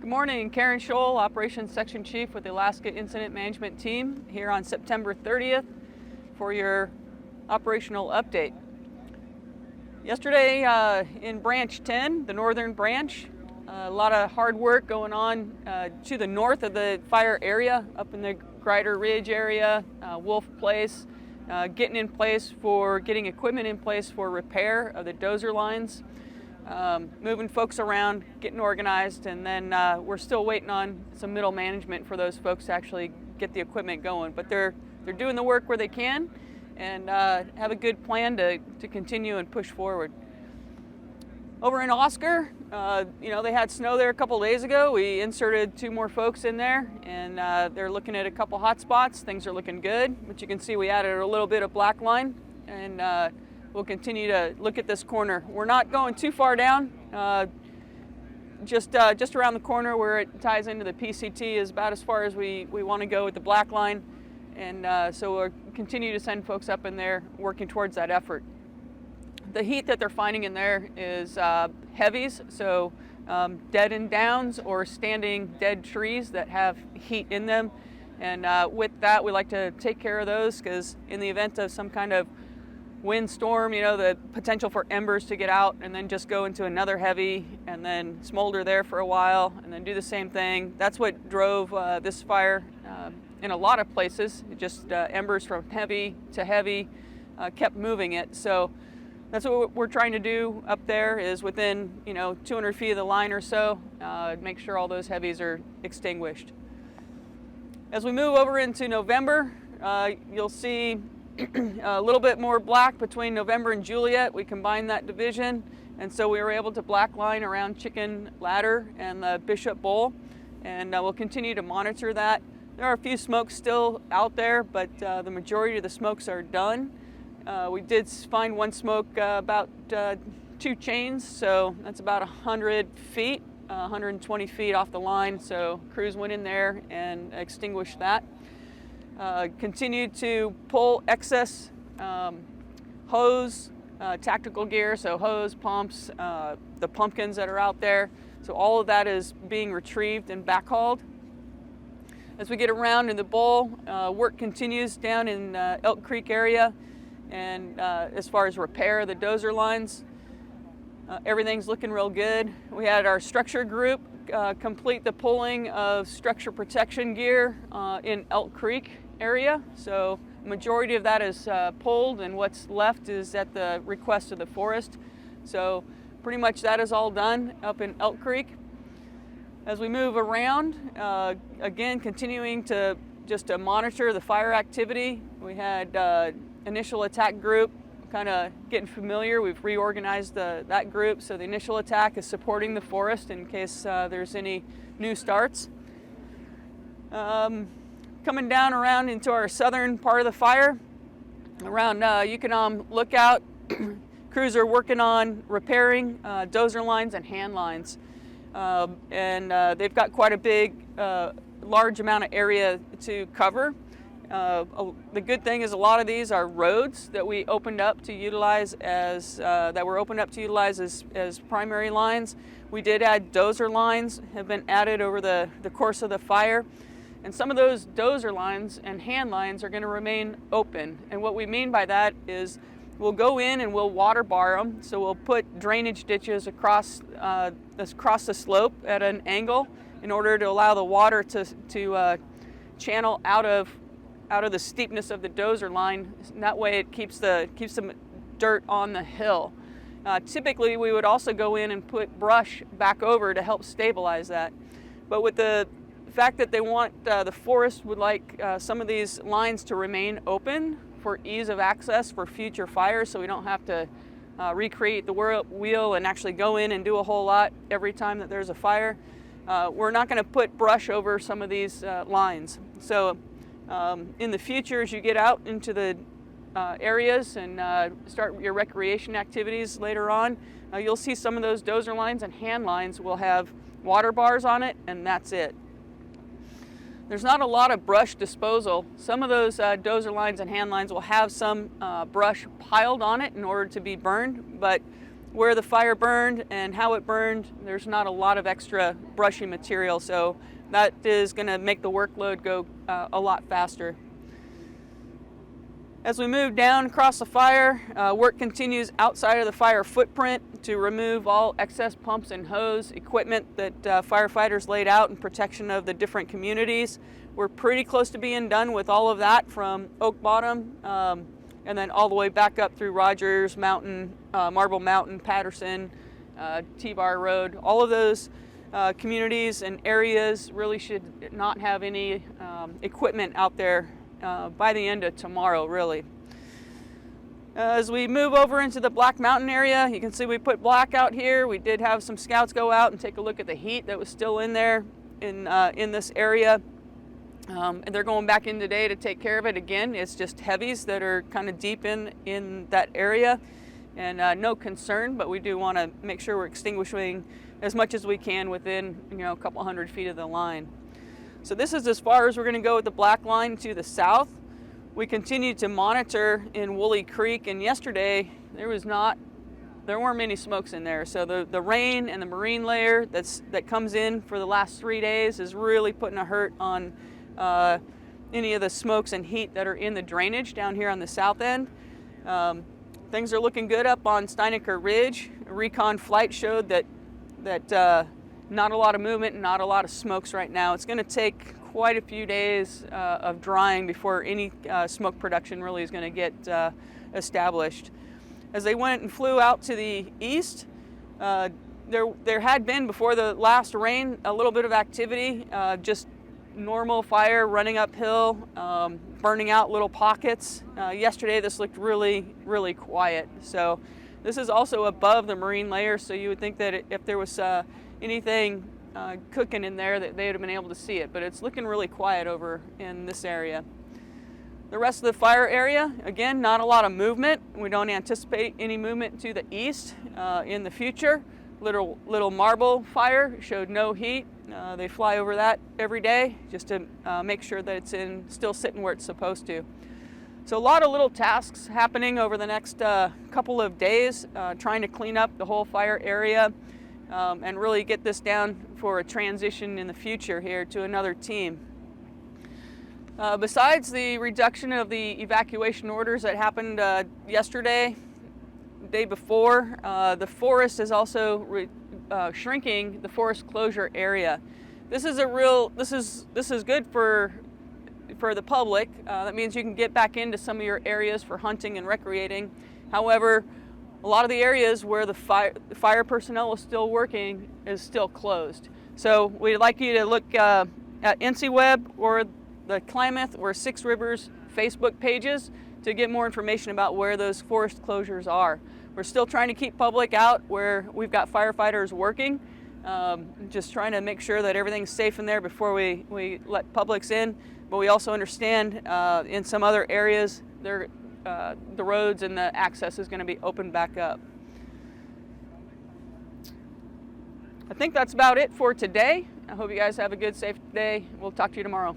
Good morning, Karen Scholl, Operations Section Chief with the Alaska Incident Management Team here on September 30th for your operational update. Yesterday in Branch 10, the northern branch, a lot of hard work going on to the north of the fire area, up in the Grider Ridge area, Wolf Place, getting equipment in place for repair of the Dozer Lines. Moving folks around, getting organized, and then we're still waiting on some middle management for those folks to actually get the equipment going. But they're doing the work where they can and have a good plan to continue and push forward. Over in Oscar, they had snow there a couple days ago. We inserted 2 more folks in there, and they're looking at a couple hot spots. Things are looking good, but you can see we added a little bit of black line, and we'll continue to look at this corner. We're not going too far down. Just around the corner where it ties into the PCT is about as far as we want to go with the black line. And so we'll continue to send folks up in there working towards that effort. The heat that they're finding in there is heavies, so dead and downs or standing dead trees that have heat in them. And with that, we like to take care of those because in the event of some kind of windstorm, the potential for embers to get out and then just go into another heavy and then smolder there for a while and then do the same thing. That's what drove this fire in a lot of places. Just embers from heavy to heavy kept moving it. So that's what we're trying to do up there is within 200 feet of the line or so, make sure all those heavies are extinguished. As we move over into November, you'll see a little bit more black between November and Juliet. We combined that division, and so we were able to black line around Chicken Ladder and the Bishop Bowl, and we'll continue to monitor that. There are a few smokes still out there, but the majority of the smokes are done. We did find one smoke about 2 chains, so that's about 100 feet, 120 feet off the line, so crews went in there and extinguished that. Continued to pull excess hose, tactical gear, so hose, pumps, the pumpkins that are out there. So all of that is being retrieved and backhauled. As we get around in the bowl, work continues down in Elk Creek area, and as far as repair of the Dozer Lines, everything's looking real good. We had our structure group complete the pulling of structure protection gear in Elk Creek area. So majority of that is pulled, and what's left is at the request of the forest. So pretty much that is all done up in Elk Creek. As we move around, again continuing to monitor the fire activity. We had initial attack group kind of getting familiar. We've reorganized that group, so the initial attack is supporting the forest in case there's any new starts. Coming down around into our southern part of the fire, around Yukonom Lookout, crews are working on repairing Dozer lines and hand lines. And they've got quite a big, large amount of area to cover. The good thing is a lot of these are roads that we opened up to utilize as primary lines. We did add Dozer lines, have been added over the course of the fire. And some of those Dozer lines and hand lines are going to remain open. And what we mean by that is we'll go in and we'll water bar them. So we'll put drainage ditches across the slope at an angle in order to allow the water to channel out of the steepness of the Dozer line. And that way it keeps some dirt on the hill. Typically we would also go in and put brush back over to help stabilize that. But with the fact that they want, the forest would like some of these lines to remain open for ease of access for future fires, so we don't have to recreate the wheel and actually go in and do a whole lot every time that there's a fire. We're not going to put brush over some of these lines. So in the future, as you get out into the areas and start your recreation activities later on, you'll see some of those Dozer lines and hand lines will have water bars on it, and that's it. There's not a lot of brush disposal. Some of those Dozer lines and hand lines will have some brush piled on it in order to be burned, but where the fire burned and how it burned. There's not a lot of extra brushing material, so that is going to make the workload go a lot faster. As we move down across the fire, work continues outside of the fire footprint to remove all excess pumps and hose equipment that firefighters laid out in protection of the different communities. We're pretty close to being done with all of that from Oak Bottom and then all the way back up through Rogers Mountain, Marble Mountain, Patterson, T-Bar Road. All of those communities and areas really should not have any equipment out there by the end of tomorrow, really. As we move over into the Black Mountain area, you can see we put black out here. We did have some scouts go out and take a look at the heat that was still in there in this area. And they're going back in today to take care of it again. It's just heavies that are kind of deep in that area, and no concern, but we do want to make sure we're extinguishing as much as we can within a couple hundred feet of the line. So this is as far as we're going to go with the black line to the south. We continue to monitor in Woolly Creek, and yesterday there weren't many smokes in there. So the rain and the marine layer that comes in for the last 3 days is really putting a hurt on any of the smokes and heat that are in the drainage down here on the south end. Things are looking good up on Steinecker Ridge. A recon flight showed that not a lot of movement and not a lot of smokes right now. It's going to take quite a few days of drying before any smoke production really is going to get established. As they went and flew out to the east, there had been, before the last rain, a little bit of activity, just normal fire running uphill, burning out little pockets. Yesterday this looked really, really quiet. So this is also above the marine layer, so you would think that if there was anything cooking in there that they would have been able to see it, but it's looking really quiet over in this area. The rest of the fire area, again, not a lot of movement. We don't anticipate any movement to the east in the future. Little Marble fire showed no heat. They fly over that every day just to make sure that it's still sitting where it's supposed to. So a lot of little tasks happening over the next couple of days, trying to clean up the whole fire area and really get this down for a transition in the future here to another team. Besides the reduction of the evacuation orders that happened yesterday, the day before, the forest is also shrinking the forest closure area. This is good for the public. That means you can get back into some of your areas for hunting and recreating. However, a lot of the areas where the fire personnel is still working is still closed. So we'd like you to look at NCWeb or the Klamath or Six Rivers Facebook pages to get more information about where those forest closures are. We're still trying to keep public out where we've got firefighters working, just trying to make sure that everything's safe in there before we let publics in. But we also understand in some other areas the roads and the access is going to be opened back up. I think that's about it for today. I hope you guys have a good, safe day. We'll talk to you tomorrow.